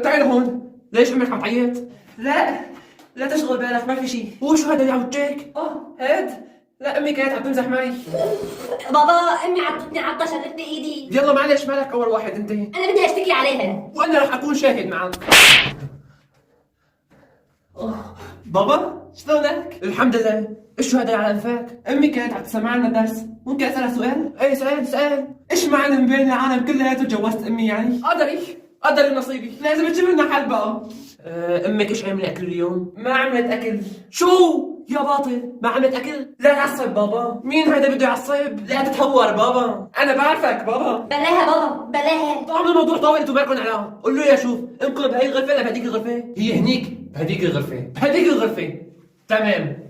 تعال هون. ليش عمرك عم تعيط؟ لا لا تشغل بالك، ما في شيء. وشو هذا اللي عم تشيك؟ هاد. لا امي كانت عم تمزح معي. بابا امي عضتني عضه شلتني ايدي. يلا معلش، مالك اول واحد انت. انا بدي اشتكي عليها. وانا رح اكون شاهد معك. بابا شلونك؟ الحمد لله. ايش هذا على انفاك؟ امي كانت عم تسمع لنا درس، ممكن اسالها سؤال؟ ايه سأل. ايش معنى من بين العالم كلياته تجوزت امي يعني؟ قدري نصيبي. لازم تجيب لنا حل بقى. امك ايش عملت اكل اليوم؟ ما عملت اكل. شو يا باطل، ما عملت اكل؟ لا تعصب بابا. مين هذا بده يعصب؟ لا تتهور بابا، انا بعرفك بابا. بلاها بابا بلاها. طالما الموضوع طاول انتوا مالكم علاقه. قول له يا شوف، انقل بهي الغرفه ولا بهديك الغرفه؟ هي هنيك بهديك الغرفه. تمام.